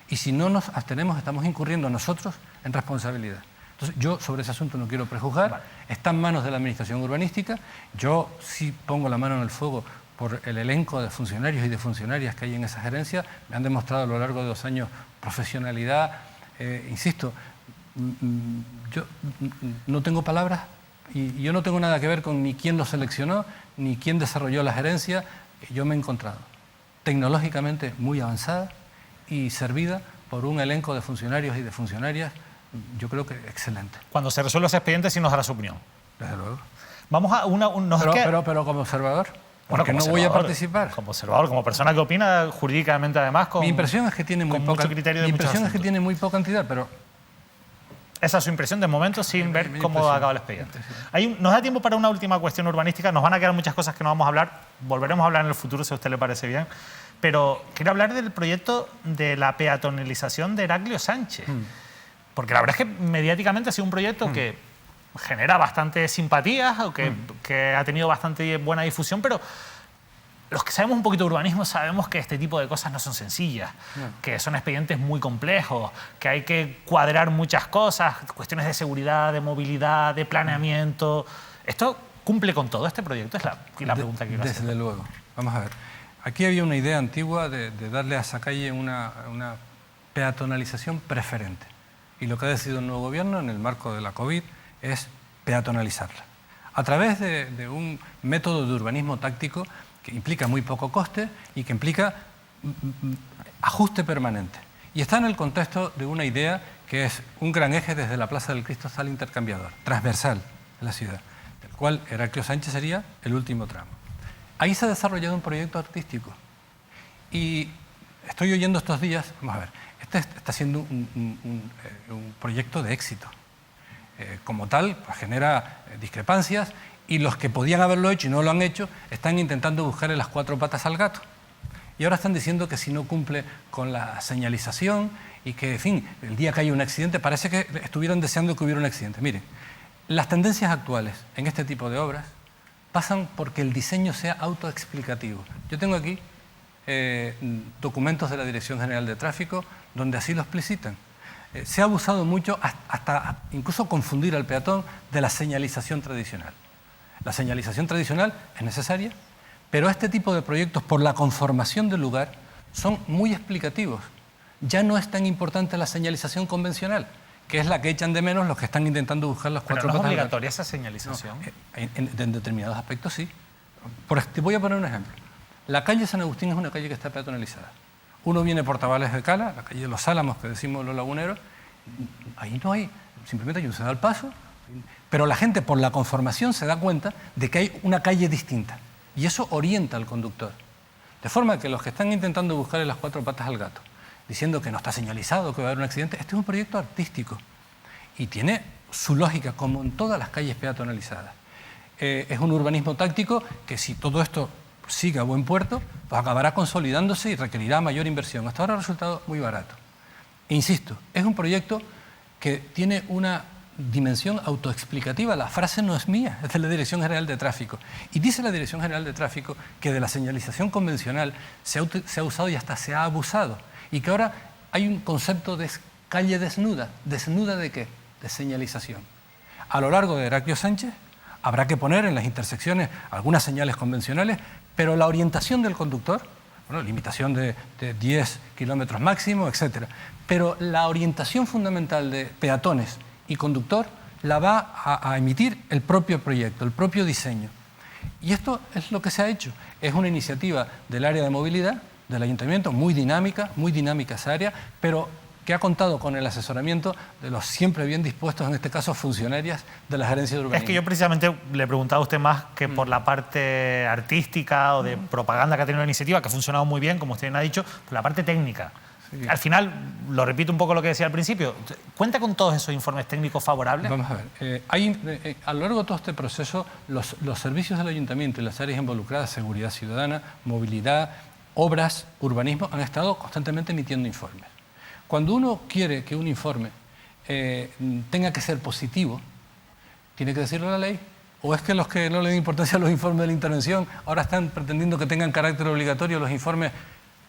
[SPEAKER 2] Y si no nos abstenemos, estamos incurriendo nosotros en responsabilidad. Entonces, yo sobre ese asunto no quiero prejuzgar. Vale. Está en manos de la Administración urbanística. Yo sí pongo la mano en el fuego por el elenco de funcionarios y de funcionarias que hay en esa gerencia. Me han demostrado a lo largo de 2 años profesionalidad. Insisto, yo no tengo palabras. Y yo no tengo nada que ver con ni quién lo seleccionó, ni quién desarrolló la gerencia. Yo me he encontrado tecnológicamente muy avanzada y servida por un elenco de funcionarios y de funcionarias, yo creo que excelente.
[SPEAKER 1] Cuando se resuelva ese expediente, sí nos dará su opinión.
[SPEAKER 2] Desde luego.
[SPEAKER 1] Vamos a
[SPEAKER 2] pero como observador, porque no voy a participar.
[SPEAKER 1] Como observador, como persona que opina jurídicamente además con...
[SPEAKER 2] Mi impresión es que tiene muy poca...
[SPEAKER 1] Mi impresión
[SPEAKER 2] es que tiene muy poca entidad, pero...
[SPEAKER 1] Esa es su impresión de momento, sin ver cómo acaba el expediente. Nos da tiempo para una última cuestión urbanística. Nos van a quedar muchas cosas que no vamos a hablar. Volveremos a hablar en el futuro, si a usted le parece bien. Pero quiero hablar del proyecto de la peatonalización de Heraclio Sánchez. Porque la verdad es que mediáticamente ha sido un proyecto que genera bastante simpatías, o que ha tenido bastante buena difusión, pero los que sabemos un poquito de urbanismo sabemos que este tipo de cosas no son sencillas, que son expedientes muy complejos, que hay que cuadrar muchas cosas, cuestiones de seguridad, de movilidad, de planeamiento. ¿Esto cumple con todo este proyecto? Es la pregunta que quiero hacer.
[SPEAKER 2] Desde luego. Vamos a ver. Aquí había una idea antigua de darle a esa calle una peatonalización preferente. Y lo que ha decidido el nuevo gobierno en el marco de la COVID es peatonalizarla. A través de un método de urbanismo táctico que implica muy poco coste y que implica ajuste permanente. Y está en el contexto de una idea que es un gran eje desde la Plaza del Cristo hasta el intercambiador, transversal en la ciudad, del cual Heraclio Sánchez sería el último tramo. Ahí se ha desarrollado un proyecto artístico y estoy oyendo estos días, vamos a ver, este está siendo un proyecto de éxito. Como tal, pues genera discrepancias y los que podían haberlo hecho y no lo han hecho están intentando buscarle las cuatro patas al gato. Y ahora están diciendo que si no cumple con la señalización y que, en fin, el día que haya un accidente, parece que estuvieran deseando que hubiera un accidente. Miren, las tendencias actuales en este tipo de obras pasan porque el diseño sea autoexplicativo. Yo tengo aquí documentos de la Dirección General de Tráfico donde así lo explicitan. Se ha abusado mucho hasta incluso confundir al peatón de la señalización tradicional. La señalización tradicional es necesaria, pero este tipo de proyectos, por la conformación del lugar, son muy explicativos. Ya no es tan importante la señalización convencional, que es la que echan de menos los que están intentando buscar las cuatro patas.
[SPEAKER 1] ¿Pero no es obligatoria esa señalización?
[SPEAKER 2] No, en determinados aspectos sí. Te voy a poner un ejemplo. La calle San Agustín es una calle que está peatonalizada. Uno viene por Tabales de Cala, la calle de los Álamos, que decimos los laguneros, ahí no hay, simplemente se da el paso, pero la gente por la conformación se da cuenta de que hay una calle distinta y eso orienta al conductor. De forma que los que están intentando buscarle las cuatro patas al gato, diciendo que no está señalizado, que va a haber un accidente, este es un proyecto artístico y tiene su lógica, como en todas las calles peatonalizadas. Es un urbanismo táctico que si todo esto sigue a buen puerto, pues acabará consolidándose y requerirá mayor inversión. Hasta ahora ha resultado muy barato. E insisto, es un proyecto que tiene una dimensión autoexplicativa. La frase no es mía, es de la Dirección General de Tráfico. Y dice la Dirección General de Tráfico que de la señalización convencional se ha usado y hasta se ha abusado. Y que ahora hay un concepto de calle desnuda. ¿Desnuda de qué? De señalización. A lo largo de Heraclio Sánchez habrá que poner en las intersecciones algunas señales convencionales, pero la orientación del conductor, bueno, limitación de 10 kilómetros máximo, etc. Pero la orientación fundamental de peatones y conductor la va a emitir el propio proyecto, el propio diseño. Y esto es lo que se ha hecho. Es una iniciativa del área de movilidad, del ayuntamiento, muy dinámica esa área, pero que ha contado con el asesoramiento de los siempre bien dispuestos, en este caso funcionarias de la Gerencia de Urbanismo.
[SPEAKER 1] Es que yo precisamente le preguntaba a usted más que por la parte artística o de propaganda que ha tenido la iniciativa, que ha funcionado muy bien, como usted bien ha dicho, por la parte técnica. Sí. Al final, lo repito un poco lo que decía al principio, ¿cuenta con todos esos informes técnicos favorables?
[SPEAKER 2] Vamos a ver, a lo largo de todo este proceso, los servicios del ayuntamiento y las áreas involucradas, seguridad ciudadana, movilidad, obras, urbanismo, han estado constantemente emitiendo informes. Cuando uno quiere que un informe tenga que ser positivo, tiene que decirlo a la ley. ¿O es que los que no le dan importancia a los informes de la intervención ahora están pretendiendo que tengan carácter obligatorio los informes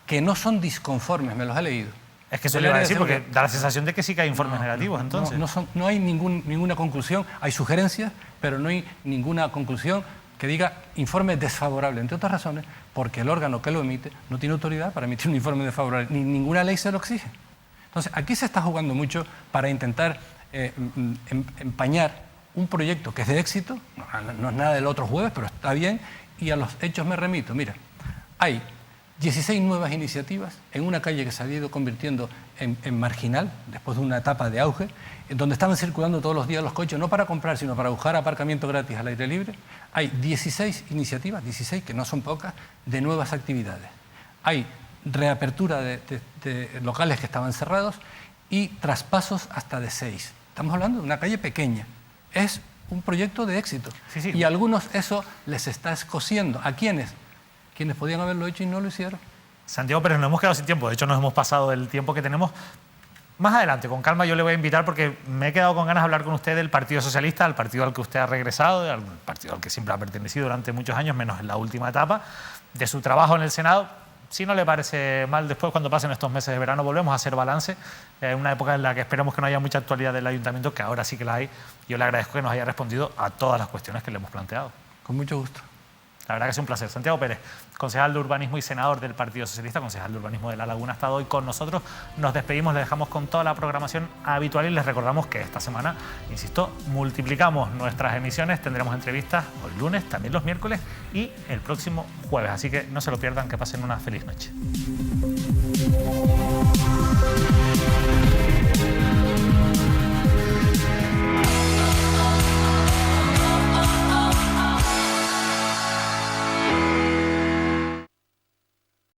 [SPEAKER 2] que no son disconformes? Me los he leído.
[SPEAKER 1] Es que eso le iba a decir porque da la sensación de que sí que hay informes negativos, entonces.
[SPEAKER 2] No hay ninguna conclusión, hay sugerencias, pero no hay ninguna conclusión que diga informe desfavorable, entre otras razones, porque el órgano que lo emite no tiene autoridad para emitir un informe desfavorable, ni ninguna ley se lo exige. Entonces, aquí se está jugando mucho para intentar empañar un proyecto que es de éxito, no es nada del otro jueves, pero está bien, y a los hechos me remito. Mira, hay 16 nuevas iniciativas en una calle que se había ido convirtiendo en marginal, después de una etapa de auge, en donde estaban circulando todos los días los coches, no para comprar, sino para buscar aparcamiento gratis al aire libre. Hay 16 iniciativas, 16, que no son pocas, de nuevas actividades. Hay reapertura de locales que estaban cerrados y traspasos hasta de 6. Estamos hablando de una calle pequeña. Es un proyecto de éxito. Sí. Y a algunos eso les está escociendo. ¿A quiénes? Quienes podían haberlo hecho y no lo hicieron.
[SPEAKER 1] Santiago, pero nos hemos quedado sin tiempo. De hecho, nos hemos pasado del tiempo que tenemos. Más adelante, con calma, yo le voy a invitar porque me he quedado con ganas de hablar con usted del Partido Socialista, al partido al que usted ha regresado, al partido al que siempre ha pertenecido durante muchos años, menos en la última etapa, de su trabajo en el Senado. Si no le parece mal, después cuando pasen estos meses de verano volvemos a hacer balance, en una época en la que esperemos que no haya mucha actualidad del Ayuntamiento, que ahora sí que la hay. Yo le agradezco que nos haya respondido a todas las cuestiones que le hemos planteado.
[SPEAKER 2] Con mucho gusto.
[SPEAKER 1] La verdad que es un placer. Santiago Pérez, concejal de Urbanismo y senador del Partido Socialista, concejal de Urbanismo de La Laguna, ha estado hoy con nosotros. Nos despedimos, les dejamos con toda la programación habitual y les recordamos que esta semana, insisto, multiplicamos nuestras emisiones. Tendremos entrevistas hoy lunes, también los miércoles y el próximo jueves. Así que no se lo pierdan, que pasen una feliz noche.